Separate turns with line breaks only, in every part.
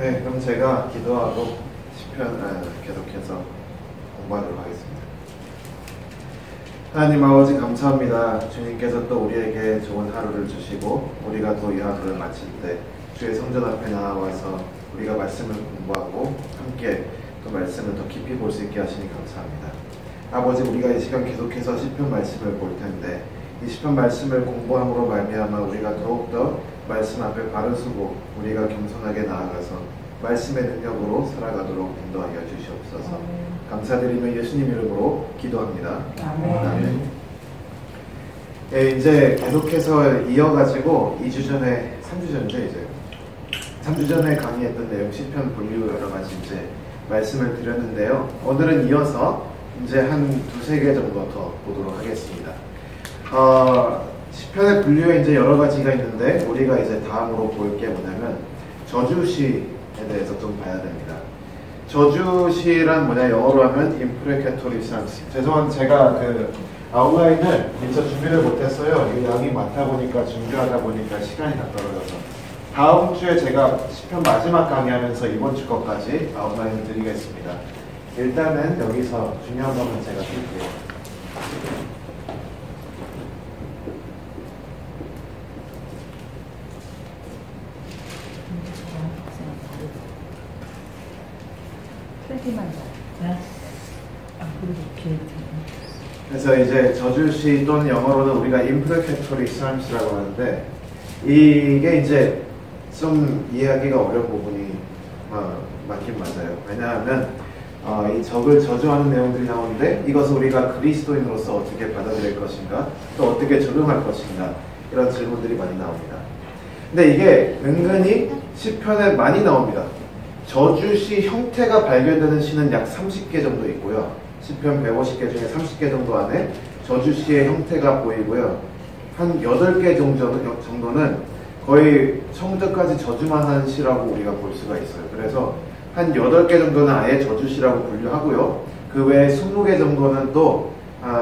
네, 그럼 제가 기도하고 시편 계속해서 공부하도록 하겠습니다. 하나님 아버지 감사합니다. 주님께서 또 우리에게 좋은 하루를 주시고 우리가 또 이 하루를 마칠 때 주의 성전 앞에 나와서 우리가 말씀을 공부하고 함께 또 말씀을 더 깊이 볼 수 있게 하시니 감사합니다. 아버지, 우리가 이 시간 계속해서 시편 말씀을 볼 텐데 이 시편 말씀을 공부함으로 말미암아 우리가 더욱더 말씀 앞에 발을 쓰고 우리가 겸손하게 나아가서 말씀의 능력으로 살아가도록 인도하여 주시옵소서. 감사드리며 예수님 이름으로 기도합니다. 아멘. 네, 이제 계속해서 이어가지고 2주 전에 3주 전이죠. 이제 3주 전에 강의했던 내용 시편 분류 여러 가지 이제 말씀을 드렸는데요. 오늘은 이어서 이제 한 두세 개 정도 더 보도록 하겠습니다. 시편의 분류에 이제 여러 가지가 있는데 우리가 이제 다음으로 볼 게 뭐냐면 저주시에 대해서 좀 봐야 됩니다. 저주시란 뭐냐, 영어로 하면 imprecatory psalms. 죄송한데 제가 그 아웃라인을 미처 준비를 못했어요. 이 양이 많다 보니까 준비하다 보니까 시간이 다 떨어져서 다음 주에 제가 시편 마지막 강의하면서 이번 주 것까지 아웃라인을 드리겠습니다. 일단은 여기서 중요한 것만 제가 쓸게요. 그래서 이제 저주시 또는 영어로는 우리가 imprecatory psalms라고 하는데 이게 이제 좀 이해하기가 어려운 부분이 맞긴 맞아요. 왜냐하면 이 적을 저주하는 내용들이 나오는데 이것을 우리가 그리스도인으로서 어떻게 받아들일 것인가, 또 어떻게 적용할 것인가, 이런 질문들이 많이 나옵니다. 근데 이게 은근히 시편에 많이 나옵니다. 저주시 형태가 발견되는 시는 약 30개 정도 있고요. 시편 150개 중에 30개 정도 안에 저주시의 형태가 보이고요. 한 8개 정도는 거의 처음부터까지 저주만 하는 시라고 우리가 볼 수가 있어요. 그래서 한 8개 정도는 아예 저주시라고 분류하고요. 그 외에 20개 정도는 또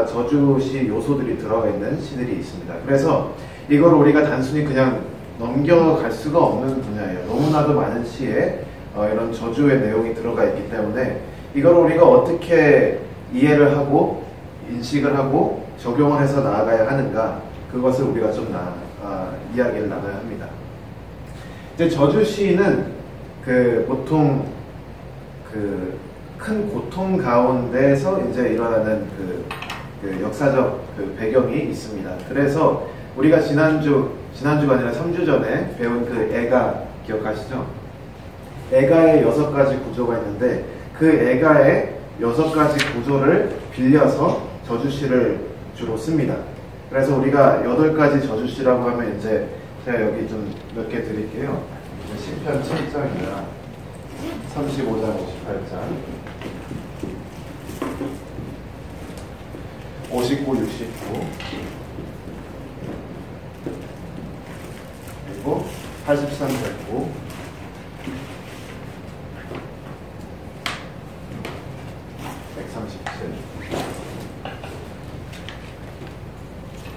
저주시 요소들이 들어가 있는 시들이 있습니다. 그래서 이걸 우리가 단순히 그냥 넘겨갈 수가 없는 분야예요. 너무나도 많은 시에 이런 저주의 내용이 들어가 있기 때문에 이걸 우리가 어떻게 이해를 하고 인식을 하고 적용을 해서 나아가야 하는가, 그것을 우리가 좀 이야기를 나눠야 합니다. 이제 저주시는 보통 큰 고통 가운데서 이제 일어나는 역사적 배경이 있습니다. 그래서 우리가 지난주가 아니라 3주 전에 배운 애가 기억하시죠? 애가의 6가지 구조가 있는데 그 애가의 6가지 구조를 빌려서 저주시를 주로 씁니다. 그래서 우리가 8가지 저주시라고 하면 이제 제가 여기 좀 몇 개 드릴게요. 시편 7장이나 35장, 58장, 59, 69, 그리고 83, 109, 137.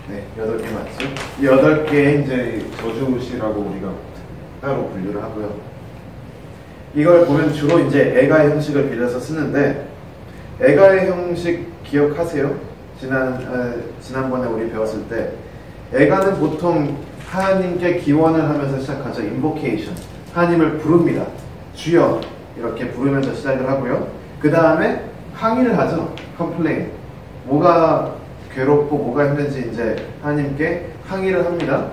네, 8개 맞죠? 이 8개의 이제 저주시라고 우리가 따로 분류를 하고요. 이걸 보면 주로 이제 애가의 형식을 빌려서 쓰는데, 애가의 형식 기억하세요? 지난번에 우리 배웠을 때 애가는 보통 하나님께 기원을 하면서 시작하죠. invocation. 하나님을 부릅니다. 주여, 이렇게 부르면서 시작을 하고요. 그 다음에 항의를 하죠. complain. 뭐가 괴롭고 뭐가 힘든지 이제 하나님께 항의를 합니다.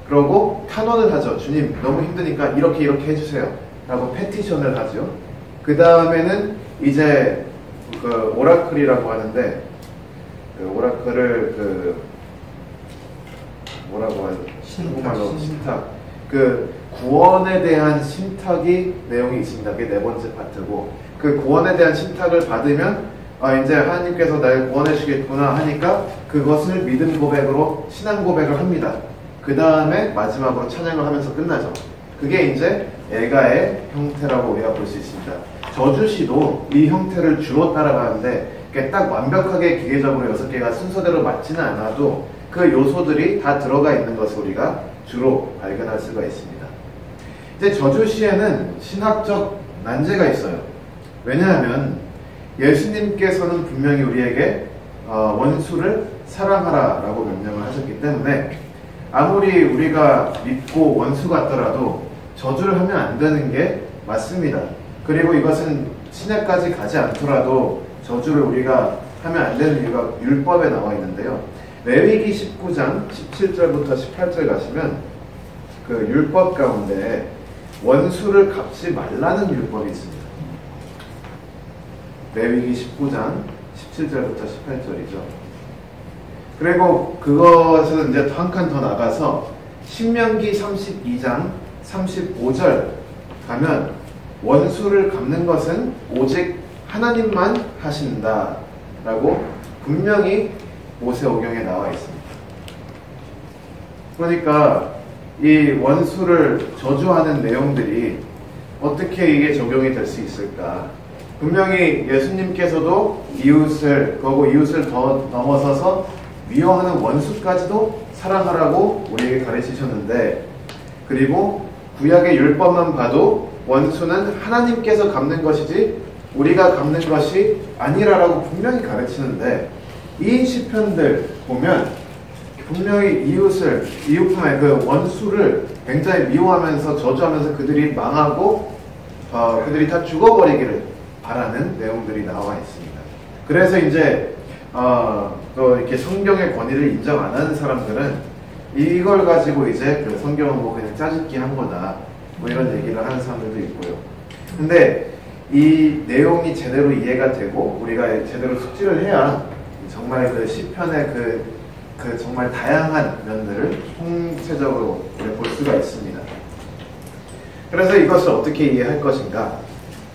그러고 탄원을 하죠. 주님, 너무 힘드니까 이렇게 해주세요 라고 패티션을 하죠. 그 다음에는 이제 오라클이라고 하는데, 오라클을 뭐라고 하죠? 한국말로 신탁. 구원에 대한 신탁이 내용이 있습니다. 그게 4번째 파트고, 그 구원에 대한 신탁을 받으면 이제 하나님께서 날 구원해 주겠구나 하니까 그것을 믿음 고백으로 신앙 고백을 합니다. 그 다음에 마지막으로 찬양을 하면서 끝나죠. 그게 이제 애가의 형태라고 우리가 볼 수 있습니다. 저주시도 이 형태를 주로 따라가는데 그게 딱 완벽하게 기계적으로 6개가 순서대로 맞지는 않아도 그 요소들이 다 들어가 있는 것을 우리가 주로 발견할 수가 있습니다. 이제 저주시에는 신학적 난제가 있어요. 왜냐하면 예수님께서는 분명히 우리에게 원수를 사랑하라라고 명령을 하셨기 때문에 아무리 우리가 믿고 원수 같더라도 저주를 하면 안 되는 게 맞습니다. 그리고 이것은 신약까지 가지 않더라도 저주를 우리가 하면 안 되는 이유가 율법에 나와 있는데요. 레위기 19장 17절부터 18절 가시면 그 율법 가운데 원수를 갚지 말라는 율법이 있습니다. 레위기 19장 17절부터 18절이죠. 그리고 그것은 이제 한 칸 더 나가서 신명기 32장 35절 가면 원수를 갚는 것은 오직 하나님만 하신다라고 분명히 모세오경에 나와 있습니다. 그러니까 이 원수를 저주하는 내용들이 어떻게 이게 적용이 될 수 있을까? 분명히 예수님께서도 이웃을 더 넘어서서 미워하는 원수까지도 사랑하라고 우리에게 가르치셨는데, 그리고 구약의 율법만 봐도 원수는 하나님께서 갚는 것이지 우리가 갚는 것이 아니라라고 분명히 가르치는데, 이 시편들 보면 분명히 이웃뿐만 아니라 그 원수를 굉장히 미워하면서 저주하면서 그들이 망하고 그들이 다 죽어버리기를 바라는 내용들이 나와 있습니다. 그래서 이제 또 이렇게 성경의 권위를 인정 안 하는 사람들은 이걸 가지고 이제 그 성경은 뭐 그냥 짜집기 한 거다 뭐 이런 얘기를 하는 사람들도 있고요. 근데 이 내용이 제대로 이해가 되고 우리가 제대로 숙지를 해야 정말 그 시편의 그 정말 다양한 면들을 총체적으로 볼 수가 있습니다. 그래서 이것을 어떻게 이해할 것인가?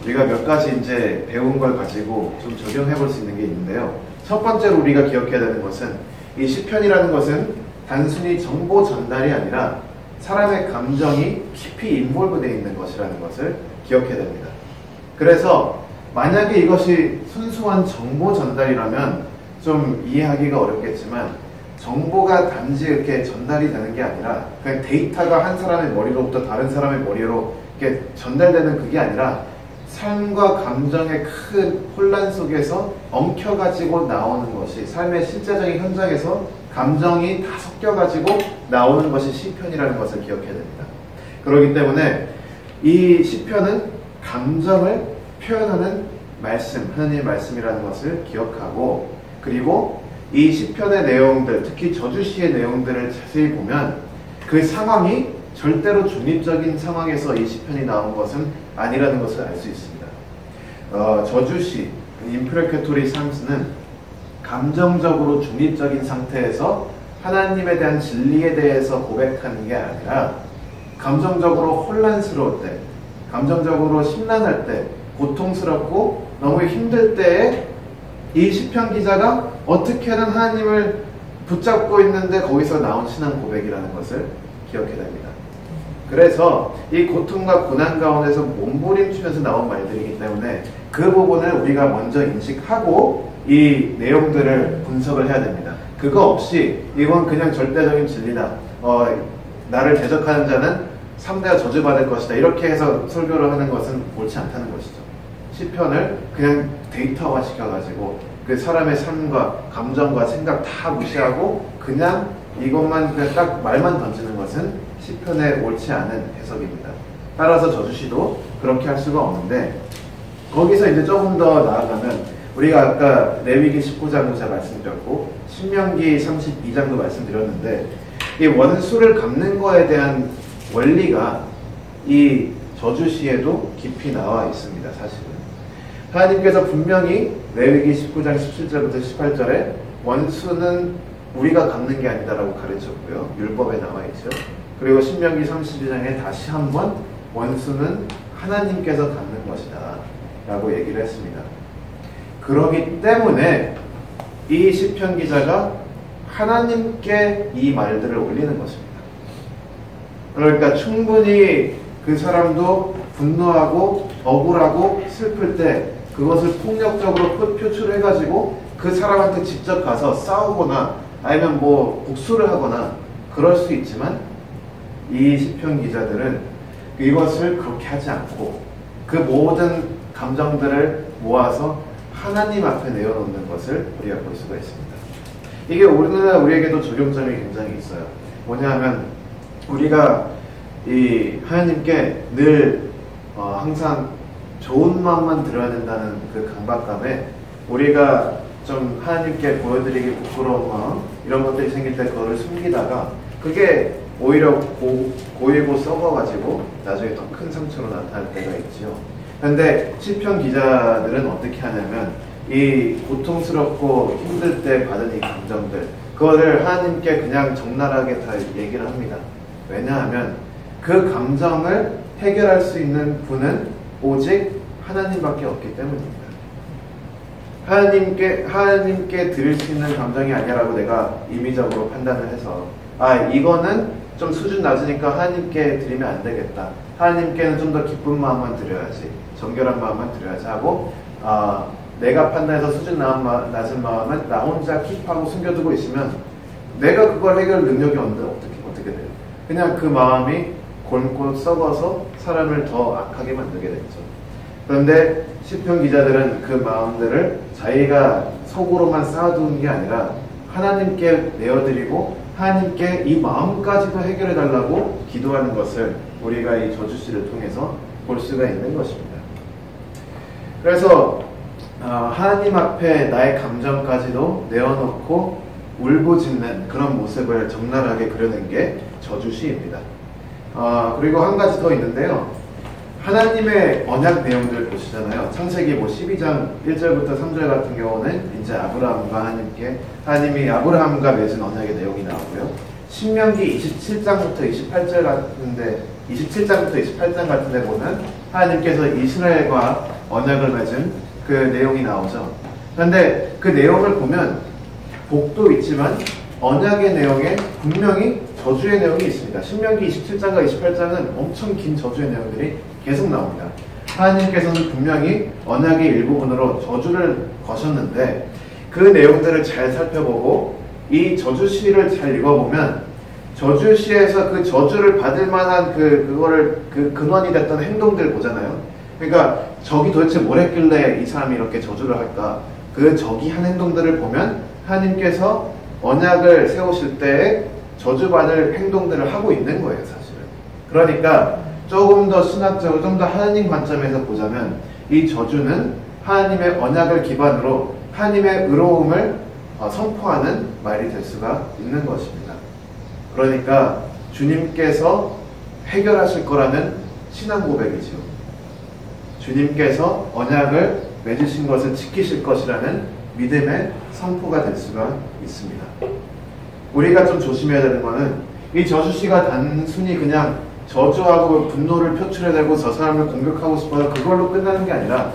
우리가 몇 가지 이제 배운 걸 가지고 좀 적용해 볼 수 있는 게 있는데요. 첫 번째로 우리가 기억해야 되는 것은 이 시편이라는 것은 단순히 정보 전달이 아니라 사람의 감정이 깊이 인볼브되어 있는 것이라는 것을 기억해야 됩니다. 그래서 만약에 이것이 순수한 정보 전달이라면 좀 이해하기가 어렵겠지만, 정보가 단지 이렇게 전달이 되는 게 아니라 그냥 데이터가 한 사람의 머리로부터 다른 사람의 머리로 이렇게 전달되는 그게 아니라 삶과 감정의 큰 혼란 속에서 엉켜가지고 나오는 것이, 삶의 실제적인 현장에서 감정이 다 섞여가지고 나오는 것이 시편이라는 것을 기억해야 됩니다. 그렇기 때문에 이 시편은 감정을 표현하는 말씀, 하나님의 말씀이라는 것을 기억하고, 그리고 이 시편의 내용들, 특히 저주시의 내용들을 자세히 보면 그 상황이 절대로 중립적인 상황에서 이 시편이 나온 것은 아니라는 것을 알 수 있습니다. 저주시, 임프레케토리 삶스는 감정적으로 중립적인 상태에서 하나님에 대한 진리에 대해서 고백하는 게 아니라 감정적으로 혼란스러울 때, 감정적으로 심란할 때, 고통스럽고 너무 힘들 때에 이 시편 기자가 어떻게든 하나님을 붙잡고 있는데 거기서 나온 신앙 고백이라는 것을 기억해야 됩니다. 그래서 이 고통과 고난 가운데서 몸부림치면서 나온 말들이기 때문에 그 부분을 우리가 먼저 인식하고 이 내용들을 분석을 해야 됩니다. 그거 없이 이건 그냥 절대적인 진리다, 나를 대적하는 자는 3대가 저주받을 것이다, 이렇게 해서 설교를 하는 것은 옳지 않다는 것이죠. 시편을 그냥 데이터화 시켜가지고 그 사람의 삶과 감정과 생각 다 무시하고 그냥 이것만 그냥 딱 말만 던지는 것은 시편에 옳지 않은 해석입니다. 따라서 저주시도 그렇게 할 수가 없는데, 거기서 이제 조금 더 나아가면 우리가 아까 레위기 19장도 제가 말씀드렸고 신명기 32장도 말씀드렸는데, 이 원수를 갚는 거에 대한 원리가 이 저주시에도 깊이 나와 있습니다. 사실은 하나님께서 분명히 레위기 19장 17절부터 18절에 원수는 우리가 갚는 게 아니다라고 가르쳤고요. 율법에 나와 있죠. 그리고 신명기 32장에 다시 한번 원수는 하나님께서 갚는 것이다 라고 얘기를 했습니다. 그렇기 때문에 이 시편 기자가 하나님께 이 말들을 올리는 것입니다. 그러니까 충분히 그 사람도 분노하고 억울하고 슬플 때 그것을 폭력적으로 표출해가지고 그 사람한테 직접 가서 싸우거나 아니면 뭐 복수를 하거나 그럴 수 있지만, 이 시편 기자들은 이것을 그렇게 하지 않고 그 모든 감정들을 모아서 하나님 앞에 내어놓는 것을 우리가 볼 수가 있습니다. 이게 오늘날 우리에게도 적용점이 굉장히 있어요. 뭐냐 하면 우리가 이 하나님께 늘 항상 좋은 마음만 들어야 된다는 그 강박감에 우리가 좀 하나님께 보여드리기 부끄러운 마음 이런 것들이 생길 때 그거를 숨기다가 그게 오히려 고이고 썩어가지고 나중에 더 큰 상처로 나타날 때가 있지요. 그런데 시편 기자들은 어떻게 하냐면 이 고통스럽고 힘들 때 받은 이 감정들 그거를 하나님께 그냥 적나라하게 다 얘기를 합니다. 왜냐하면 그 감정을 해결할 수 있는 분은 오직 하나님밖에 없기 때문입니다. 하나님께 드릴 수 있는 감정이 아니라고 내가 임의적으로 판단을 해서 이거는 좀 수준 낮으니까 하나님께 드리면 안 되겠다. 하나님께는 좀 더 기쁜 마음만 드려야지. 정결한 마음만 드려야지 하고 내가 판단해서 수준 낮은 마음은 나 혼자 킵하고 숨겨두고 있으면 내가 그걸 해결 능력이 어떻게 돼요? 그냥 그 마음이 골고 썩어서 사람을 더 악하게 만들게 됐죠. 그런데 시편 기자들은 그 마음들을 자기가 속으로만 쌓아두는 게 아니라 하나님께 내어드리고 하나님께 이 마음까지도 해결해 달라고 기도하는 것을 우리가 이 저주시를 통해서 볼 수가 있는 것입니다. 그래서 하나님 앞에 나의 감정까지도 내어놓고 울부짖는 그런 모습을 적나라하게 그려낸 게 저주시입니다. 그리고 한 가지 더 있는데요. 하나님의 언약 내용들 보시잖아요. 창세기 12장 1절부터 3절 같은 경우는 이제 아브라함과 하나님이 아브라함과 맺은 언약의 내용이 나오고요. 신명기 27장부터 28장 같은 데 보면 하나님께서 이스라엘과 언약을 맺은 그 내용이 나오죠. 그런데 그 내용을 보면 복도 있지만 언약의 내용에 분명히 저주의 내용이 있습니다. 신명기 27장과 28장은 엄청 긴 저주의 내용들이 계속 나옵니다. 하나님께서는 분명히 언약의 일부분으로 저주를 거셨는데 그 내용들을 잘 살펴보고 이 저주시를 잘 읽어보면 저주시에서 그 저주를 받을 만한 그거를 그 근원이 됐던 행동들 보잖아요. 그러니까 적이 도대체 뭘 했길래 이 사람이 이렇게 저주를 할까? 그 적이 한 행동들을 보면 하나님께서 언약을 세우실 때 저주받을 행동들을 하고 있는 거예요, 사실은. 그러니까 조금 더 신학적으로 좀 더 하나님 관점에서 보자면 이 저주는 하나님의 언약을 기반으로 하나님의 의로움을 선포하는 말이 될 수가 있는 것입니다. 그러니까 주님께서 해결하실 거라는 신앙 고백이지요. 주님께서 언약을 맺으신 것을 지키실 것이라는 믿음의 선포가 될 수가 있습니다. 우리가 좀 조심해야 되는 것은 이 저주시가 단순히 그냥 저주하고 분노를 표출해내고 저 사람을 공격하고 싶어서 그걸로 끝나는 게 아니라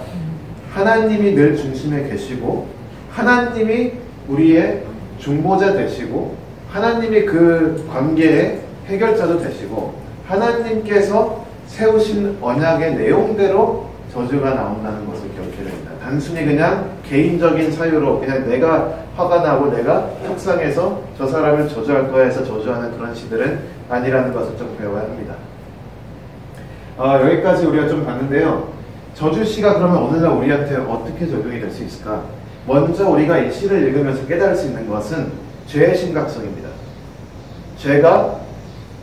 하나님이 늘 중심에 계시고 하나님이 우리의 중보자 되시고 하나님이 그 관계의 해결자도 되시고 하나님께서 세우신 언약의 내용대로 저주가 나온다는 것을 기억해야 됩니다. 단순히 그냥 개인적인 사유로 그냥 내가 화가 나고 내가 속상해서 저 사람을 저주할 거야 해서 저주하는 그런 시들은 아니라는 것을 좀 배워야 합니다. 여기까지 우리가 좀 봤는데요. 저주시가 그러면 오늘날 우리한테 어떻게 적용이 될 수 있을까? 먼저 우리가 이 시를 읽으면서 깨달을 수 있는 것은 죄의 심각성입니다. 죄가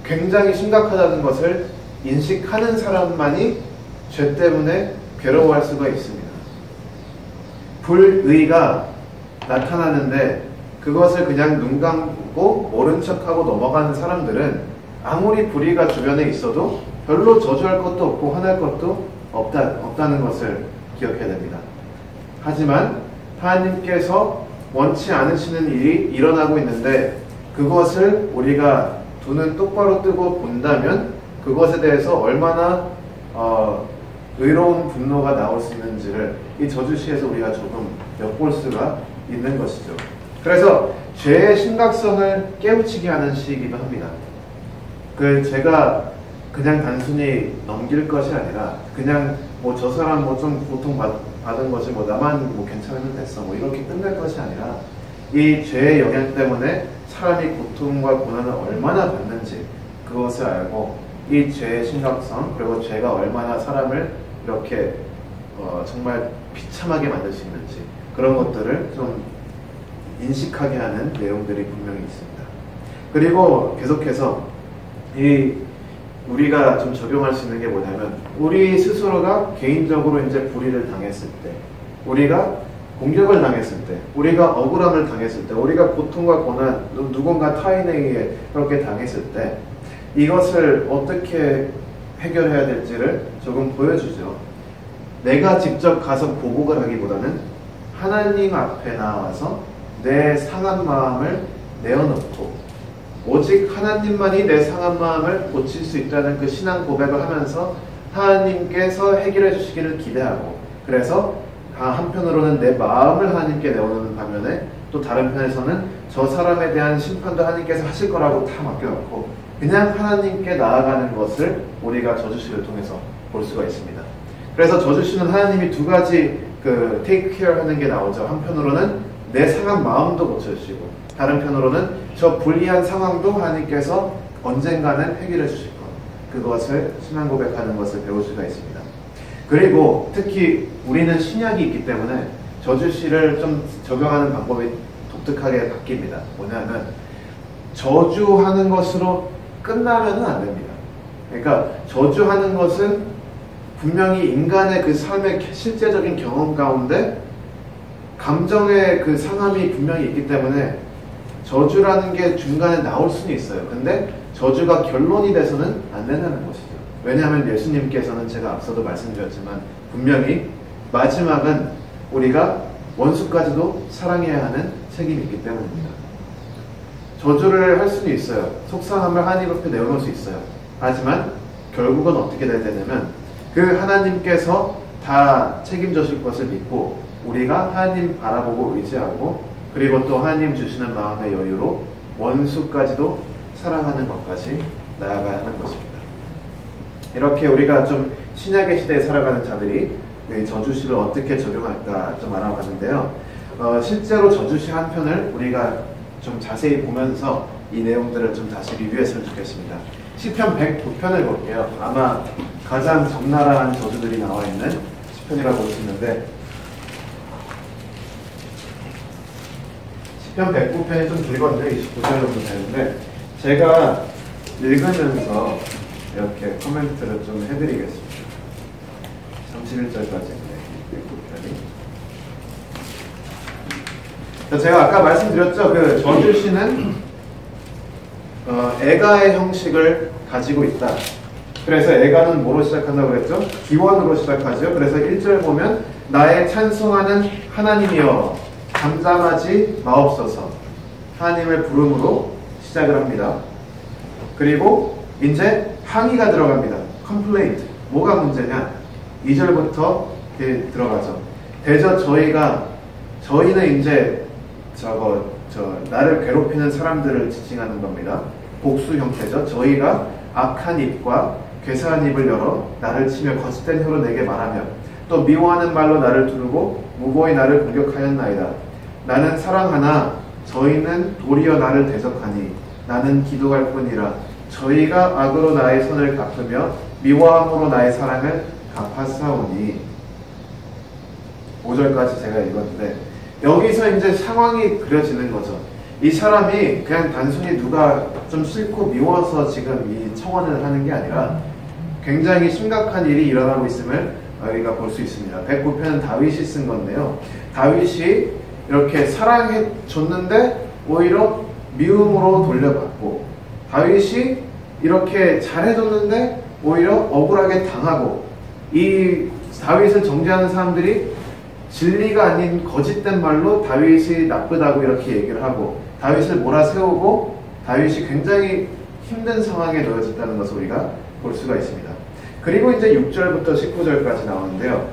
굉장히 심각하다는 것을 인식하는 사람만이 죄 때문에 괴로워할 수가 있습니다. 불의가 나타나는데 그것을 그냥 눈 감고 모른 척하고 넘어가는 사람들은 아무리 불의가 주변에 있어도 별로 저주할 것도 없고 화날 것도 없다는 것을 기억해야 됩니다. 하지만 하나님께서 원치 않으시는 일이 일어나고 있는데 그것을 우리가 두 눈 똑바로 뜨고 본다면 그것에 대해서 얼마나 의로운 분노가 나올 수 있는지를 이 저주시에서 우리가 조금 엿볼 수가 있는 것이죠. 그래서 죄의 심각성을 깨우치게 하는 시이기도 합니다. 제가 그냥 단순히 넘길 것이 아니라 그냥 뭐 저 사람 뭐 좀 고통 받은 것이 뭐 나만 뭐 괜찮으면 됐어 뭐 이렇게 끝날 것이 아니라 이 죄의 영향 때문에 사람이 고통과 고난을 얼마나 받는지 그것을 알고 이 죄의 심각성, 그리고 죄가 얼마나 사람을 이렇게 정말 비참하게 만들 수 있는지, 그런 것들을 좀 인식하게 하는 내용들이 분명히 있습니다. 그리고 계속해서 우리가 좀 적용할 수 있는 게 뭐냐면, 우리 스스로가 개인적으로 이제 불의를 당했을 때, 우리가 공격을 당했을 때, 우리가 억울함을 당했을 때, 우리가 고통과 고난, 누군가 타인에 의해 그렇게 당했을 때, 이것을 어떻게 해결해야 될지를 조금 보여주죠. 내가 직접 가서 보복을 하기보다는 하나님 앞에 나와서 내 상한 마음을 내어놓고, 오직 하나님만이 내 상한 마음을 고칠 수 있다는 그 신앙 고백을 하면서 하나님께서 해결해 주시기를 기대하고, 그래서 한편으로는 내 마음을 하나님께 내어놓는 반면에 또 다른 편에서는 저 사람에 대한 심판도 하나님께서 하실 거라고 다 맡겨놓고 그냥 하나님께 나아가는 것을 우리가 저주시를 통해서 볼 수가 있습니다. 그래서 저주시는 하나님이 두 가지 take care 하는 게 나오죠. 한편으로는 내 상한 마음도 고쳐주시고, 다른 편으로는 저 불리한 상황도 하나님께서 언젠가는 해결해 주실 것, 그것을 신앙 고백하는 것을 배울 수가 있습니다. 그리고 특히 우리는 신약이 있기 때문에 저주시를 좀 적용하는 방법이 독특하게 바뀝니다. 뭐냐면 저주하는 것으로 끝나면은 안 됩니다. 그러니까 저주하는 것은 분명히 인간의 그 삶의 실제적인 경험 가운데 감정의 그 상함이 분명히 있기 때문에 저주라는 게 중간에 나올 수는 있어요. 근데 저주가 결론이 돼서는 안 된다는 것이죠. 왜냐하면 예수님께서는 제가 앞서도 말씀드렸지만 분명히 마지막은 우리가 원수까지도 사랑해야 하는 책임이 있기 때문입니다. 저주를 할 수는 있어요. 속상함을 하나님 앞에 내어놓을 수 있어요. 하지만 결국은 어떻게 돼야 되냐면 그 하나님께서 다 책임져줄 것을 믿고 우리가 하나님 바라보고 의지하고, 그리고 또 하나님 주시는 마음의 여유로 원수까지도 사랑하는 것까지 나아가야 하는 것입니다. 이렇게 우리가 좀 신약의 시대에 살아가는 자들이 저주시를 어떻게 적용할까 좀 알아봤는데요. 실제로 저주시 한 편을 우리가 좀 자세히 보면서 이 내용들을 좀 다시 리뷰했으면 좋겠습니다. 시편 109편을 볼게요. 아마 가장 적나라한 저주들이 나와 있는 시편이라고 볼 수 있는데, 시편 109편이 좀 길건데 29절 정도 되는데 제가 읽으면서 이렇게 코멘트를 좀 해드리겠습니다. 31절까지인데 109편이. 제가 아까 말씀드렸죠. 그 저주시는 애가의 형식을 가지고 있다. 그래서 애가는 뭐로 시작한다고 그랬죠? 기원으로 시작하죠. 그래서 1절 보면 나의 찬송하는 하나님이여 잠잠하지 마옵소서, 하나님을 부름으로 시작을 합니다. 그리고 이제 항의가 들어갑니다. complaint. 뭐가 문제냐? 2절부터 들어가죠. 대저 저희는 이제 나를 괴롭히는 사람들을 지칭하는 겁니다. 복수 형태죠. 저희가 악한 입과 괴사한 입을 열어 나를 치며 거짓된 혀로 내게 말하며 또 미워하는 말로 나를 두르고 무고히 나를 공격하였나이다. 나는 사랑하나 저희는 도리어 나를 대적하니 나는 기도할 뿐이라. 저희가 악으로 나의 손을 갚으며 미워함으로 나의 사랑을 갚았사오니. 5절까지 제가 읽었는데 여기서 이제 상황이 그려지는 거죠. 이 사람이 그냥 단순히 누가 좀 싫고 미워서 지금 이 청원을 하는 게 아니라 굉장히 심각한 일이 일어나고 있음을 우리가 볼 수 있습니다. 109편은 다윗이 쓴 건데요. 다윗이 이렇게 사랑해 줬는데 오히려 미움으로 돌려받고, 다윗이 이렇게 잘해줬는데 오히려 억울하게 당하고, 이 다윗을 정죄하는 사람들이 진리가 아닌 거짓된 말로 다윗이 나쁘다고 이렇게 얘기를 하고 다윗을 몰아세우고 다윗이 굉장히 힘든 상황에 놓여졌다는 것을 우리가 볼 수가 있습니다. 그리고 이제 6절부터 19절까지 나오는데요.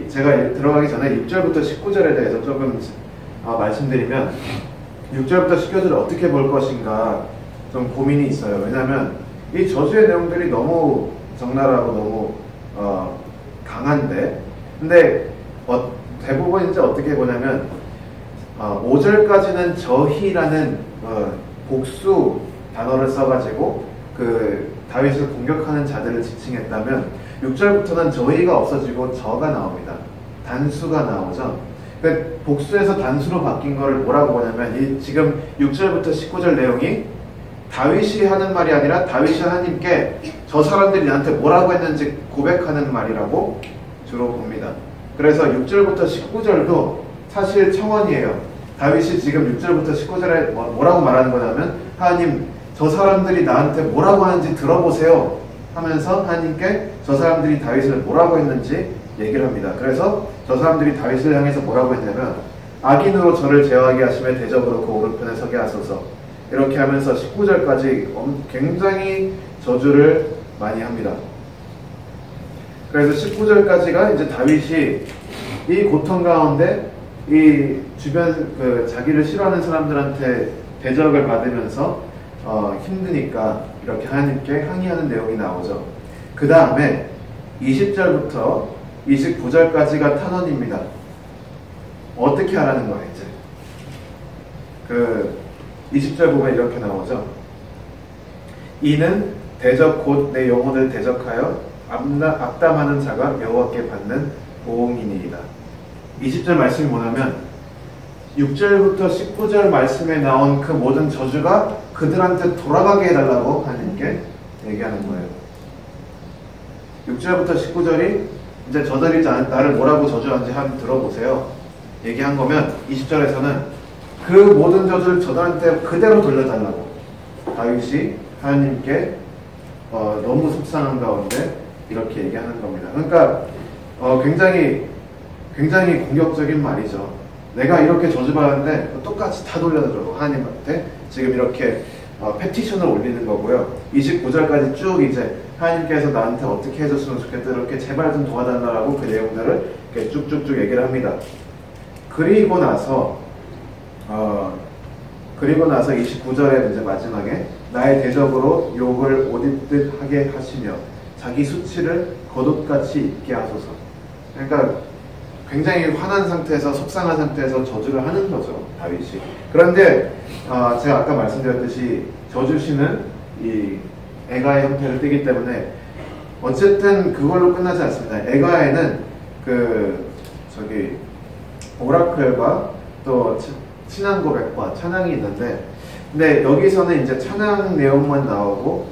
제가 들어가기 전에 6절부터 19절에 대해서 조금 말씀드리면, 6절부터 19절을 어떻게 볼 것인가 좀 고민이 있어요. 왜냐하면 이 저주의 내용들이 너무 적나라하고 너무 강한데, 근데 대부분 이제 어떻게 보냐면 5절까지는 저희라는 복수 단어를 써가지고 그 다윗을 공격하는 자들을 지칭했다면 6절부터는 저희가 없어지고 저가 나옵니다. 단수가 나오죠. 그 복수에서 단수로 바뀐 거를 뭐라고 보냐면 이 지금 6절부터 19절 내용이 다윗이 하는 말이 아니라 다윗이 하나님께 저 사람들이 나한테 뭐라고 했는지 고백하는 말이라고 주로 봅니다. 그래서 6절부터 19절도 사실 청원이에요. 다윗이 지금 6절부터 19절에 뭐라고 말하는 거냐면 하나님 저 사람들이 나한테 뭐라고 하는지 들어보세요 하면서 하나님께 저 사람들이 다윗을 뭐라고 했는지 얘기를 합니다. 그래서 저 사람들이 다윗을 향해서 뭐라고 했냐면 악인으로 저를 제어하게 하시며 대적으로 그 오른편에 서게 하소서 이렇게 하면서 19절까지 굉장히 저주를 많이 합니다. 그래서 19절까지가 이제 다윗이 이 고통 가운데 이 주변 그 자기를 싫어하는 사람들한테 대적을 받으면서 힘드니까 이렇게 하나님께 항의하는 내용이 나오죠. 그 다음에 20절부터 29절까지가 탄원입니다. 어떻게 하라는 거예요, 이제. 그 20절 보면 이렇게 나오죠. 이는 대적 곧 내 영혼을 대적하여 악담하는 자가 여호와께 받는 보응이니이다. 20절 말씀이 뭐냐면 6절부터 19절 말씀에 나온 그 모든 저주가 그들한테 돌아가게 해달라고 하나님께 얘기하는 거예요. 6절부터 19절이 이제 저들이 나를 뭐라고 저주하는지 한번 들어보세요. 얘기한 거면 20절에서는 그 모든 저주를 저들한테 그대로 돌려달라고 다윗이 하나님께 너무 속상한 가운데 이렇게 얘기하는 겁니다. 그러니까 굉장히 공격적인 말이죠. 내가 이렇게 저주받았는데 똑같이 다 돌려줘 하나님한테 지금 이렇게 페티션을 올리는 거고요. 29절까지 쭉 이제 하나님께서 나한테 어떻게 해줬으면 좋겠다 이렇게 제발 좀 도와달라고 그 내용들을 이렇게 쭉쭉쭉 얘기를 합니다. 그리고 나서 29절에 이제 마지막에 나의 대적으로 욕을 옷 입듯 하게 하시며 자기 수치를 겉옷같이 입게 하소서. 그러니까 굉장히 화난 상태에서 속상한 상태에서 저주를 하는 거죠, 다윗이. 그런데 제가 아까 말씀드렸듯이 저주시는 이 애가의 형태를 띠기 때문에 어쨌든 그걸로 끝나지 않습니다. 애가에는 오라클과 또 신앙 고백과 찬양이 있는데, 근데 여기서는 이제 찬양 내용만 나오고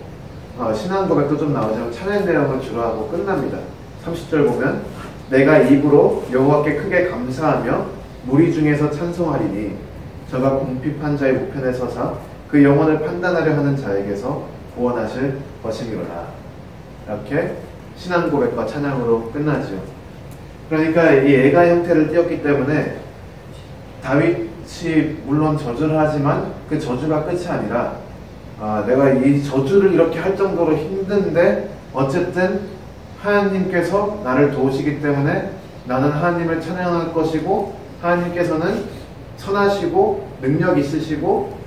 신앙 고백도 좀 나오지만 찬양 내용을 주로 하고 끝납니다. 30절 보면 내가 입으로 여호와께 크게 감사하며 무리 중에서 찬송하리니 저가 궁핍한 자의 우편에 서사 그 영혼을 판단하려 하는 자에게서 구원하실 것이니로다. 이렇게 신앙 고백과 찬양으로 끝나죠. 그러니까 이 애가 형태를 띄었기 때문에 다윗이 물론 저주를 하지만 그 저주가 끝이 아니라 내가 이 저주를 이렇게 할 정도로 힘든데 어쨌든 하나님께서 나를 도우시기 때문에 나는 하나님을 찬양할 것이고 하나님께서는 선하시고 능력 있으시고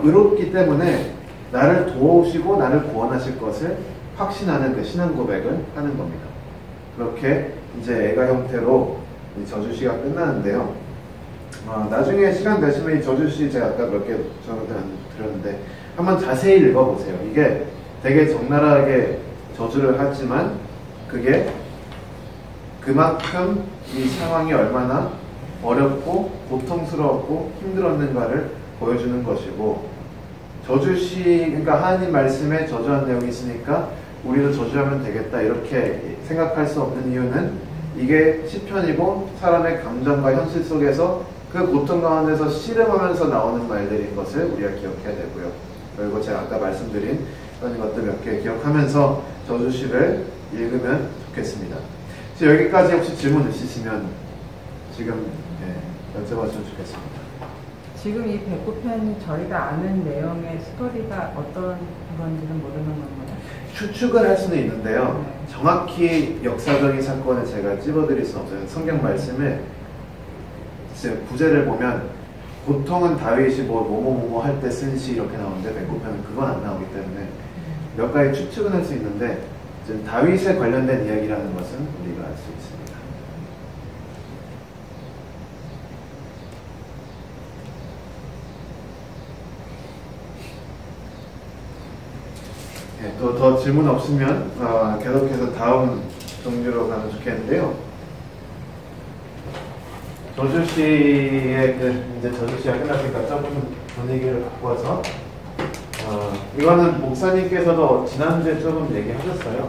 의롭기 때문에 나를 도우시고 나를 구원하실 것을 확신하는 그 신앙 고백을 하는 겁니다. 그렇게 이제 애가 형태로 이 저주시가 끝나는데요. 나중에 시간 되시면 이 저주시 제가 아까 몇 개 드렸는데 한번 자세히 읽어보세요. 이게 되게 적나라하게 저주를 하지만 그게 그만큼 이 상황이 얼마나 어렵고 고통스럽고 힘들었는가를 보여주는 것이고, 저주시, 그러니까 하나님 말씀에 저주한 내용이 있으니까 우리도 저주하면 되겠다 이렇게 생각할 수 없는 이유는 이게 시편이고 사람의 감정과 현실 속에서 그 고통 가운데서 씨름하면서 나오는 말들인 것을 우리가 기억해야 되고요. 그리고 제가 아까 말씀드린 그런 것들 몇 개 기억하면서 저주시를 읽으면 좋겠습니다. 여기까지 혹시 질문 있으시면 지금 여쭤봤으면 좋겠습니다.
지금 이 백구편 저희가 아는 내용의 스토리가 어떤 건지는 모르는 건가요?
추측을 할 수는 있는데요. 정확히 역사적인 사건을 제가 찝어드릴 수는 없어요. 성경 말씀에 구제를 보면 보통은 다윗이 뭐뭐 할 때 쓴 시 이렇게 나오는데 백구편은 그건 안 나오기 때문에 몇 가지 추측은 할 수 있는데 다윗에 관련된 이야기라는 것은 우리가 알 수 있습니다. 네, 또 더 질문 없으면 계속해서 다음 종류로 가면 좋겠는데요. 저주시의 이제 저주시가 끝났으니까 조금 분위기를 바꿔서 이거는 목사님께서도 지난주에 조금 얘기하셨어요.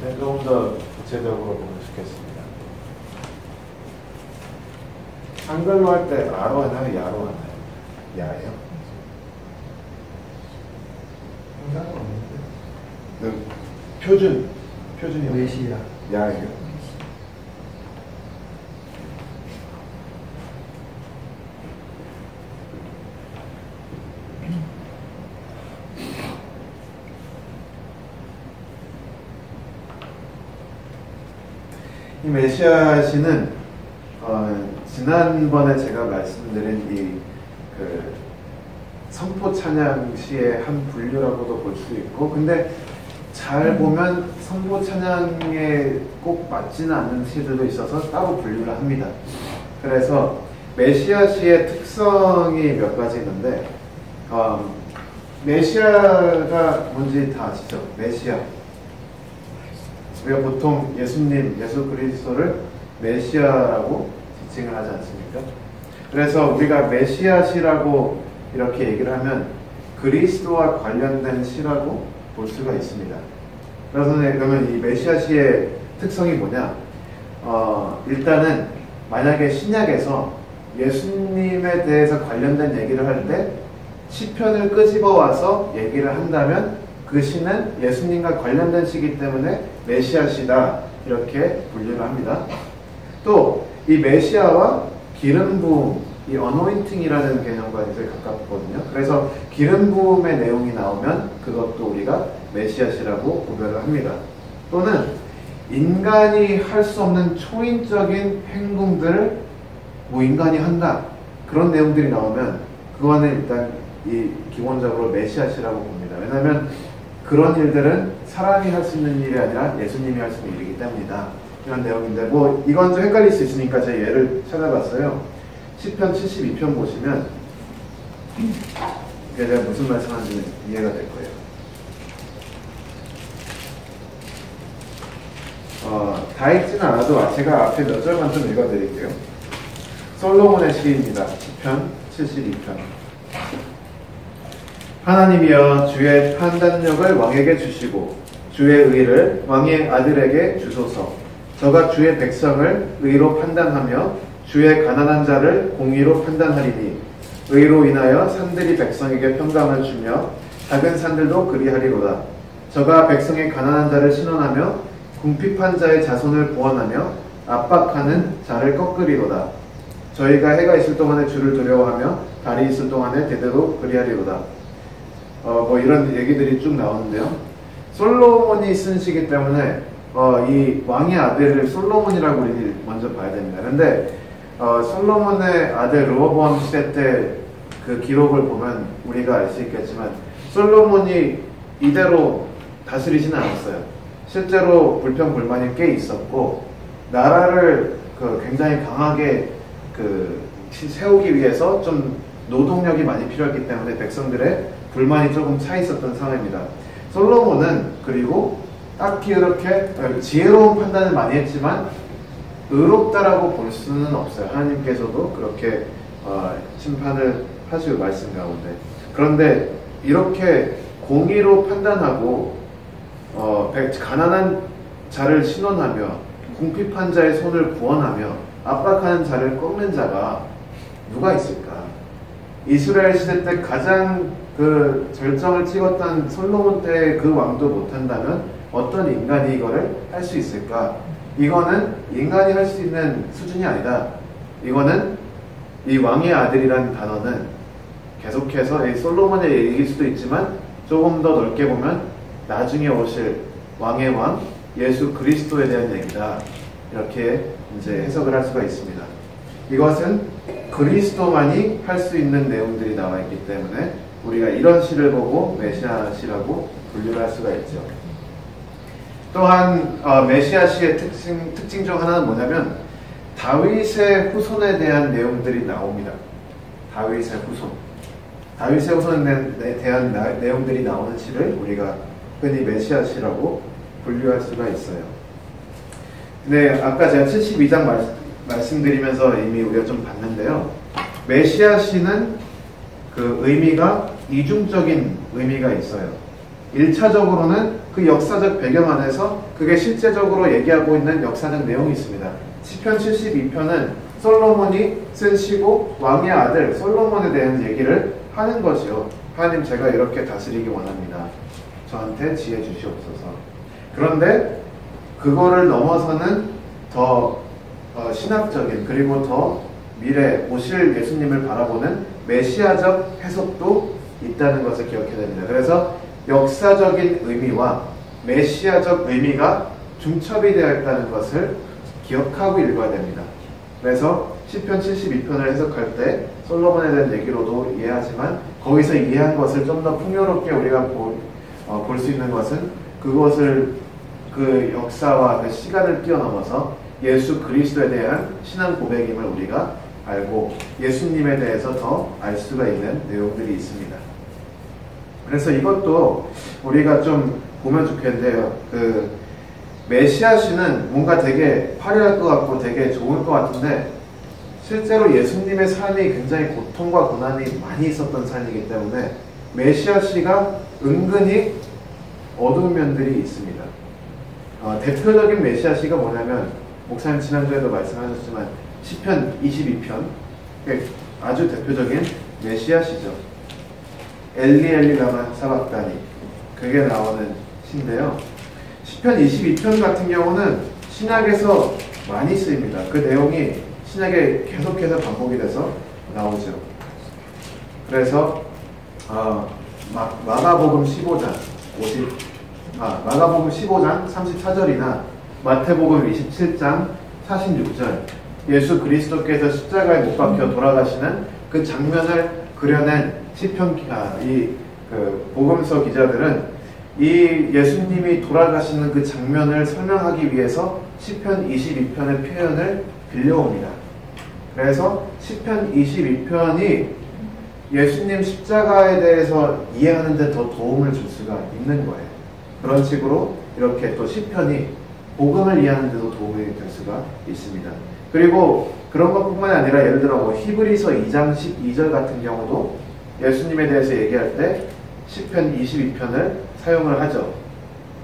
네, 조금 더 구체적으로 보면 좋겠습니다. 한글로 할 때 아로 하나요? 야로 하나요? 야예요?
상관은 없는데.
표준이요?
메시아.
야예요? 이 메시아시는 지난번에 제가 말씀드린 그 선포 찬양 시의 한 분류라고도 볼 수 있고, 근데 잘 보면 선포 찬양에 꼭 맞지는 않는 시들도 있어서 따로 분류를 합니다. 그래서 메시아시의 특성이 몇 가지 있는데, 메시아가 뭔지 다 아시죠? 메시아. 우리가 보통 예수님, 예수 그리스도를 메시아라고 지칭을 하지 않습니까? 그래서 우리가 메시아시라고 이렇게 얘기를 하면 그리스도와 관련된 시라고 볼 수가 있습니다. 그래서 그러면 이 메시아시의 특성이 뭐냐? 일단은 만약에 신약에서 예수님에 대해서 관련된 얘기를 할 때 시편을 끄집어 와서 얘기를 한다면 그 시는 예수님과 관련된 시기 때문에 메시아시다 이렇게 분류를 합니다. 또 이 메시아와 기름 부음, 이 어노인팅이라는 개념과 이제 가깝거든요. 그래서 기름 부음의 내용이 나오면 그것도 우리가 메시아시라고 구별을 합니다. 또는 인간이 할 수 없는 초인적인 행동들을 인간이 한다, 그런 내용들이 나오면 그거는 일단 이 기본적으로 메시아시라고 봅니다. 왜냐하면 그런 일들은 사람이 할 수 있는 일이 아니라 예수님이 할 수 있는 일이기 때문이다, 이런 내용인데, 이건 좀 헷갈릴 수 있으니까 제가 예를 찾아봤어요. 시편 72편 보시면 이게 제가 무슨 말씀하는지 이해가 될 거예요. 다 읽지는 않아도 제가 앞에 몇 절만 좀 읽어드릴게요. 솔로몬의 시입니다. 시편 72편. 하나님이여, 주의 판단력을 왕에게 주시고 주의 의를 왕의 아들에게 주소서. 저가 주의 백성을 의로 판단하며 주의 가난한 자를 공의로 판단하리니 의로 인하여 산들이 백성에게 평강을 주며 작은 산들도 그리하리로다. 저가 백성의 가난한 자를 신원하며 궁핍한 자의 자손을 구원하며 압박하는 자를 꺾으리로다. 저희가 해가 있을 동안에 주를 두려워하며 달이 있을 동안에 대대로 그리하리로다. 이런 얘기들이 쭉 나오는데요. 솔로몬이 쓴 시기 때문에 이 왕의 아들을 솔로몬이라고 우리 먼저 봐야 됩니다. 그런데 솔로몬의 아들 르호보암 시대 때 그 기록을 보면 우리가 알 수 있겠지만 솔로몬이 이대로 다스리지는 않았어요. 실제로 불평불만이 꽤 있었고, 나라를 굉장히 강하게 세우기 위해서 좀 노동력이 많이 필요했기 때문에 백성들의 불만이 조금 차 있었던 상황입니다. 솔로몬은 그리고 딱히 그렇게 지혜로운 판단을 많이 했지만 의롭다라고 볼 수는 없어요. 하나님께서도 그렇게 심판을 하시고 말씀 가운데. 그런데 이렇게 공의로 판단하고 가난한 자를 신원하며 궁핍한 자의 손을 구원하며 압박하는 자를 꺾는 자가 누가 있을까? 이스라엘 시대 때 가장 절정을 찍었던 솔로몬 때 그 왕도 못한다면 어떤 인간이 이거를 할 수 있을까? 이거는 인간이 할 수 있는 수준이 아니다. 이거는 이 왕의 아들이라는 단어는 계속해서 이 솔로몬의 얘기일 수도 있지만 조금 더 넓게 보면 나중에 오실 왕의 왕 예수 그리스도에 대한 얘기다, 이렇게 이제 해석을 할 수가 있습니다. 이것은 그리스도만이 할 수 있는 내용들이 나와 있기 때문에 우리가 이런 시를 보고 메시아시라고 분류를 할 수가 있죠. 또한 메시아시의 특징 중 하나는 뭐냐면 다윗의 후손에 대한 내용들이 나옵니다. 다윗의 후손에 대한 내용들이 나오는 시를 우리가 흔히 메시아시라고 분류할 수가 있어요. 근데 아까 제가 72장 말씀드리면서 이미 우리가 좀 봤는데요. 메시아시는 그 의미가 이중적인 의미가 있어요. 1차적으로는 그 역사적 배경 안에서 그게 실제적으로 얘기하고 있는 역사적 내용이 있습니다. 시편 72편은 솔로몬이 쓴 시고 왕의 아들 솔로몬에 대한 얘기를 하는 거지요. 하나님, 제가 이렇게 다스리기 원합니다. 저한테 지혜 주시옵소서. 그런데 그거를 넘어서는 더 신학적인, 그리고 더 미래 오실 예수님을 바라보는 메시아적 해석도 있다는 것을 기억해야 됩니다. 그래서 역사적인 의미와 메시아적 의미가 중첩이 되어 있다는 것을 기억하고 읽어야 됩니다. 그래서 시편 72편을 해석할 때 솔로몬에 대한 얘기로도 이해하지만 거기서 이해한 것을 좀 더 풍요롭게 우리가 볼 수 있는 것은 그것을 그 역사와 그 시간을 뛰어넘어서 예수 그리스도에 대한 신앙 고백임을 우리가 알고 예수님에 대해서 더 알 수가 있는 내용들이 있습니다. 그래서 이것도 우리가 좀 보면 좋겠는데요. 그 메시아시는 뭔가 되게 화려할 것 같고 되게 좋을 것 같은데 실제로 예수님의 삶이 굉장히 고통과 고난이 많이 있었던 삶이기 때문에 메시아시가 은근히 어두운 면들이 있습니다. 대표적인 메시아시가 뭐냐면 목사님 지난주에도 말씀하셨지만 시편 22편 아주 대표적인 메시아시죠. 엘리 엘리 라마 사박다니, 그게 나오는 시인데요. 시편 22편 같은 경우는 신약에서 많이 쓰입니다. 그 내용이 신약에 계속해서 반복이 돼서 나오죠. 그래서 마가복음 15장 34절이나 마태복음 27장 46절, 예수 그리스도께서 십자가에 못 박혀 돌아가시는 그 장면을 그려낸 시편 그 복음서 기자들은 이 예수님이 돌아가시는 그 장면을 설명하기 위해서 시편 22편의 표현을 빌려옵니다. 그래서 시편 22편이 예수님 십자가에 대해서 이해하는 데 더 도움을 줄 수가 있는 거예요. 그런 식으로 이렇게 또 시편이 복음을 이해하는 데도 도움이 될 수가 있습니다. 그리고 그런 것뿐만 아니라 예를 들어 뭐 히브리서 2장 12절 같은 경우도 예수님에 대해서 얘기할 때 시편 22편을 사용을 하죠.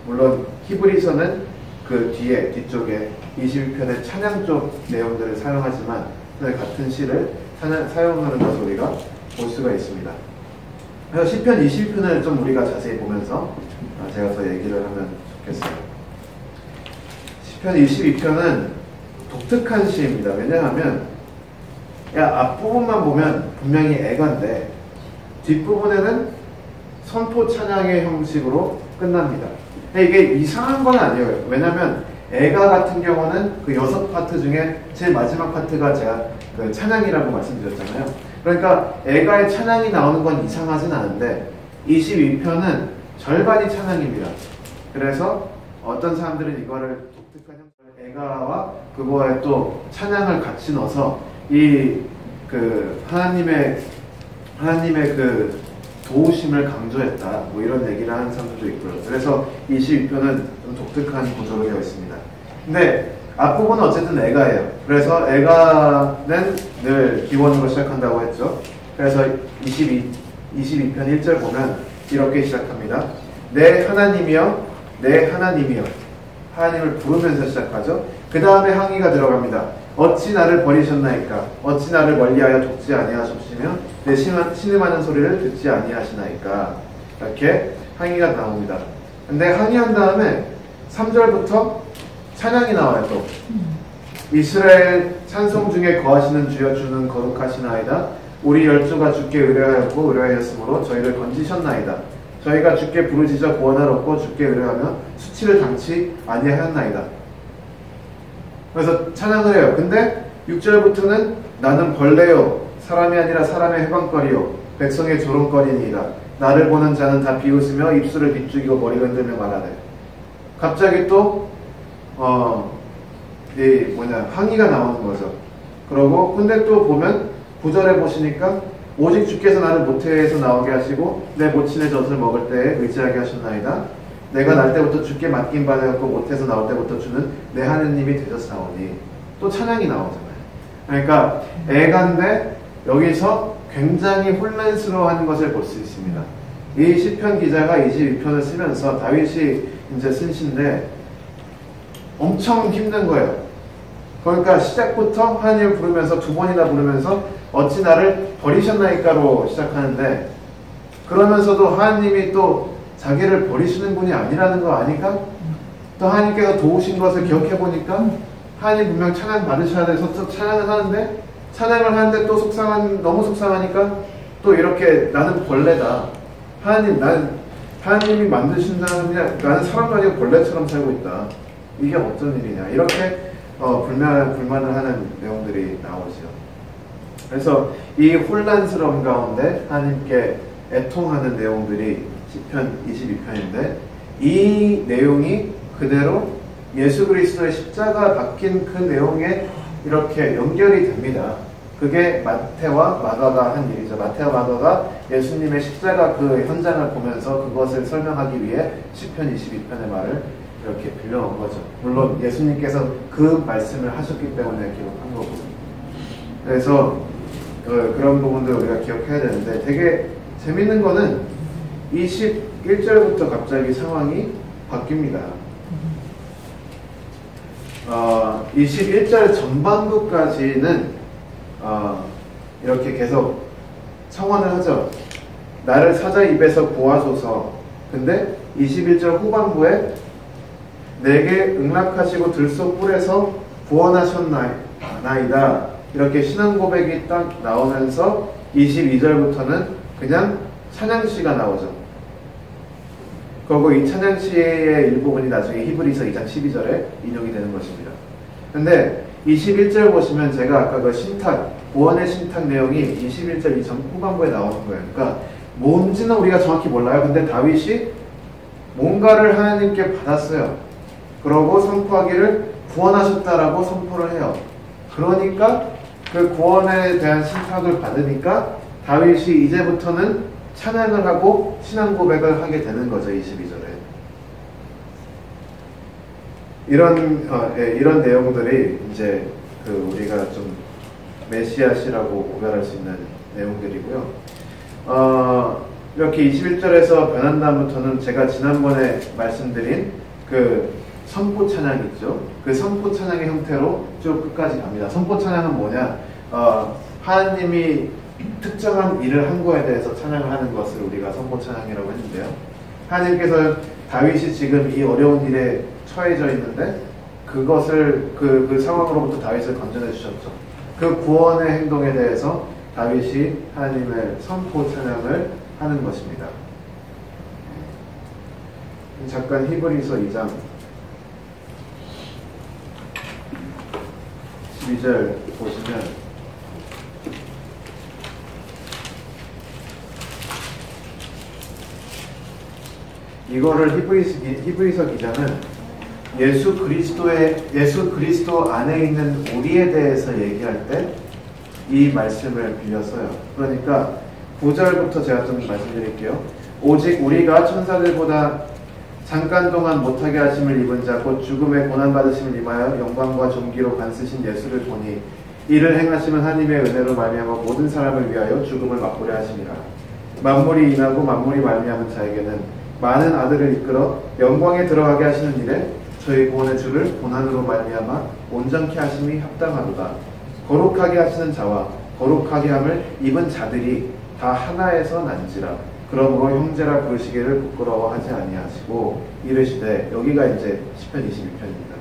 물론 히브리서는 그 뒤쪽에 22편의 찬양 쪽 내용들을 사용하지만 같은 시를 사용하는 것을 우리가 볼 수가 있습니다. 그래서 시편 22편을 좀 우리가 자세히 보면서 제가 더 얘기를 하면 좋겠어요. 시편 22편은 독특한 시입니다. 왜냐하면 앞부분만 보면 분명히 애가인데 뒷부분에는 선포 찬양의 형식으로 끝납니다. 이게 이상한 건 아니에요. 왜냐하면 애가 같은 경우는 그 6파트 중에 제일 마지막 파트가 제가 그 찬양이라고 말씀드렸잖아요. 그러니까 애가의 찬양이 나오는 건 이상하진 않은데 22편은 절반이 찬양입니다. 그래서 어떤 사람들은 이거를 독특한 형식의 애가와 그거에 또 찬양을 같이 넣어서 하나님의 그 도우심을 강조했다, 뭐 이런 얘기를 하는 사람들도 있고요. 그래서 22편은 좀 독특한 구조로 되어 있습니다. 근데 앞부분은 어쨌든 애가예요. 그래서 애가는 늘 기원으로 시작한다고 했죠. 그래서 22편 1절 보면 이렇게 시작합니다. 내 하나님이여, 내 하나님이여. 하나님을 부르면서 시작하죠. 그 다음에 항의가 들어갑니다. 어찌 나를 버리셨나이까? 어찌 나를 멀리하여 돕지 아니하셨으며 내 신음하는 소리를 듣지 아니하시나이까? 이렇게 항의가 나옵니다. 근데 항의한 다음에 3절부터 찬양이 나와요. 또 이스라엘 찬송 중에 거하시는 주여, 주는 거룩하시나이다. 우리 열조가 주께 의뢰하였고 의뢰하였으므로 저희를 건지셨나이다. 저희가 주께 부르짖어 구원을 얻고 주께 의뢰하며 수치를 당치 아니하였나이다. 그래서 찬양을 해요. 근데 6절부터는 나는 벌레요, 사람이 아니라 사람의 해방거리요, 백성의 조롱거리니이다. 나를 보는 자는 다 비웃으며 입술을 비죽이고 머리를 흔들며 말하네. 갑자기 또 항의가 나오는 거죠. 그러고 근데 또 보면 9절에 보시니까 오직 주께서 나를 모태에서 나오게 하시고 내 모친의 젖을 먹을 때에 의지하게 하셨나이다. 내가 날 때부터 주께 맡긴 바 되었고 못해서 나올 때부터 주는 내 하느님이 되셨사오니. 또 찬양이 나오잖아요. 그러니까 애간데 여기서 굉장히 혼란스러워하는 것을 볼 수 있습니다. 이 시편 기자가 22편을 쓰면서 다윗이 이제 쓴 시인데 엄청 힘든 거예요. 그러니까 시작부터 하나님을 부르면서 두 번이나 부르면서 어찌 나를 버리셨나이까로 시작하는데, 그러면서도 하나님이 또 자기를 버리시는 분이 아니라는 거 아니까 또 하나님께서 도우신 것을 기억해 보니까 하나님 분명 찬양 받으셔야 돼서 또 찬양을 하는데, 찬양을 하는데 또 너무 속상하니까 또 이렇게 나는 벌레다. 하나님이 만드신 사람이냐, 나는 사람 아니고 벌레처럼 살고 있다. 이게 어떤 일이냐. 이렇게 불만을 하는 내용들이 나오죠. 그래서 이 혼란스러움 가운데 하나님께 애통하는 내용들이 시편 22편인데, 이 내용이 그대로 예수 그리스도의 십자가 박힌 그 내용에 이렇게 연결이 됩니다. 그게 마태와 마가가 한 일이죠. 마태와 마가가 예수님의 십자가 그 현장을 보면서 그것을 설명하기 위해 시편 22편의 말을 이렇게 빌려온 거죠. 물론 예수님께서 그 말씀을 하셨기 때문에 기록한 거고. 그래서 그런 부분들 우리가 기억해야 되는데, 되게 재밌는 거는 21절부터 갑자기 상황이 바뀝니다. 21절 전반부까지는 이렇게 계속 청원을 하죠. 나를 사자 입에서 구하소서. 근데 21절 후반부에 내게 응락하시고 들소 뿔에서 구원하셨나이다. 이렇게 신앙 고백이 딱 나오면서 22절부터는 그냥 찬양시가 나오죠. 그리고 이 찬양시의 일부분이 나중에 히브리서 2장 12절에 인용이 되는 것입니다. 근데 21절 보시면 제가 아까 그 신탁, 구원의 신탁 내용이 21절 이 후반부에 나오는 거예요. 그러니까 뭔지는 우리가 정확히 몰라요. 근데 다윗이 뭔가를 하나님께 받았어요. 그러고 선포하기를 구원하셨다라고 선포를 해요. 그러니까 그 구원에 대한 신탁을 받으니까 다윗이 이제부터는 찬양을 하고 신앙 고백을 하게 되는 거죠. 22절에. 이런 내용들이 이제 우리가 좀 메시아시라고 구별할 수 있는 내용들이고요. 이렇게 21절에서 변한 다음부터는 제가 지난번에 말씀드린 그 선포 찬양 있죠. 그 선포 찬양의 형태로 쭉 끝까지 갑니다. 선포 찬양은 뭐냐? 하나님이 특정한 일을 한 거에 대해서 찬양을 하는 것을 우리가 선포 찬양이라고 했는데요. 하나님께서 다윗이 지금 이 어려운 일에 처해져 있는데 그것을 그 상황으로부터 다윗을 건져내 주셨죠. 그 구원의 행동에 대해서 다윗이 하나님의 선포 찬양을 하는 것입니다. 잠깐 히브리서 2장 12절 보시면 이거를 히브리서 기자는 예수 그리스도 안에 있는 우리에 대해서 얘기할 때 이 말씀을 빌렸어요. 그러니까 9절부터 제가 좀 말씀드릴게요. 오직 우리가 천사들보다 잠깐 동안 못하게 하심을 입은 자 곧 죽음의 고난받으심을 임하여 영광과 존귀로 간쓰신 예수를 보니 이를 행하시면 하나님의 은혜로 말미암아 모든 사람을 위하여 죽음을 맛보려 하심이라. 만물이 인하고 만물이 말미암은 자에게는 많은 아들을 이끌어 영광에 들어가게 하시는 일에 저희 구원의 주를 고난으로 말미암아 온전케 하심이 합당하도다. 거룩하게 하시는 자와 거룩하게 함을 입은 자들이 다 하나에서 난지라. 그러므로 형제라 부르시기를 부끄러워하지 아니하시고 이르시되, 여기가 이제 시편 22편입니다.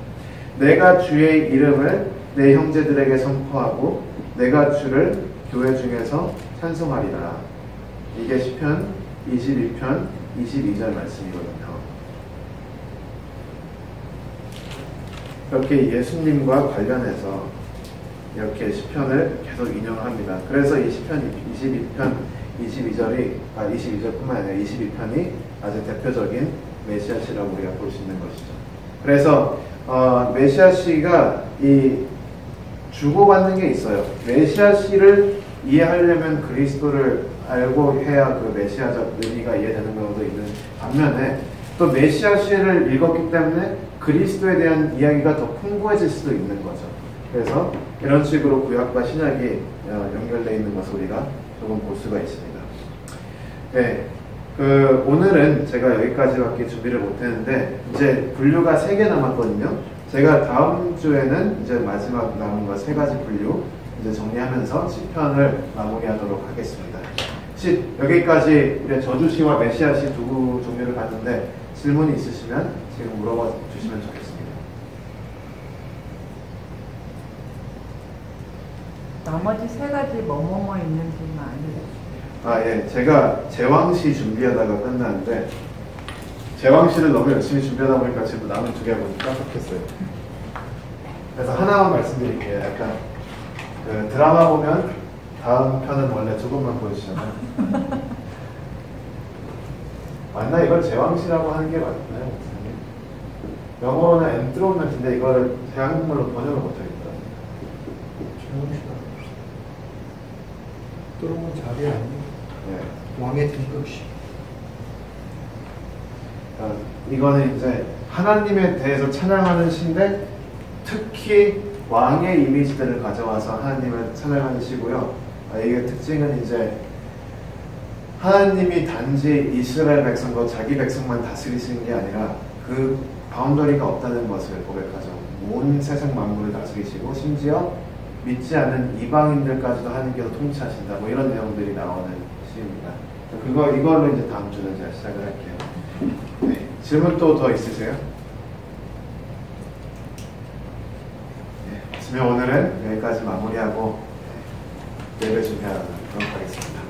내가 주의 이름을 내 형제들에게 선포하고 내가 주를 교회 중에서 찬송하리라. 이게 시편 22편 22절 말씀이거든요. 이렇게 예수님과 관련해서 이렇게 시편을 계속 인용합니다. 그래서 이 시편 22편 22절뿐만 아니라 22편이 아주 대표적인 메시아시라고 우리가 볼 수 있는 것이죠. 그래서 메시아시가 이 주고받는 게 있어요. 메시아시를 이해하려면 그리스도를 알고 해야 그 메시아적 의미가 이해되는 경우도 있는 반면에, 또 메시아시를 읽었기 때문에 그리스도에 대한 이야기가 더 풍부해질 수도 있는 거죠. 그래서 이런 식으로 구약과 신약이 연결되어 있는 것을 우리가 조금 볼 수가 있습니다. 네, 오늘은 제가 여기까지밖에 준비를 못했는데 이제 분류가 3개 남았거든요. 제가 다음 주에는 이제 마지막 남은 거 3가지 분류 이제 정리하면서 시편을 마무리하도록 하겠습니다. 여기까지 우리 저주시와 메시아시 두 종류를 봤는데 질문이 있으시면 지금 물어봐 주시면 좋겠습니다.
나머지 3가지 뭐뭐뭐 있는지만 알려주세요.
예. 제가 제왕시 준비하다가 끝났는데 제왕시를 너무 열심히 준비하다 보니까 지금 남은 2개 하고 깜빡했어요. 그래서 하나만 말씀드릴게요. 약간 드라마 보면 다음 편은 원래 조금만 보여주잖아요. 맞나? 이걸 제왕시라고 하는 게 맞나요? 영어로는 엔트로먼트인데 이거를 한국말로 번역을 못하겠다.
조용시다. 뚫으면 자리 아니에요?
네.
왕의 등극시.
이거는 이제 하나님에 대해서 찬양하는 시인데 특히 왕의 이미지들을 가져와서 하나님을 찬양하는 시고요. 이게 특징은 이제 하나님이 단지 이스라엘 백성과 자기 백성만 다스리시는 게 아니라 그 바운더리가 없다는 것을 고백하죠. 온 세상 만물을 다스리시고 심지어 믿지 않는 이방인들까지도 하나님께서 통치하신다. 뭐 이런 내용들이 나오는 시입니다. 이걸로 이제 다음 주는 제가 시작을 할게요. 네. 질문 또 더 있으세요? 네. 없으면 오늘은 여기까지 마무리하고 예배 준비하도록 하겠습니다.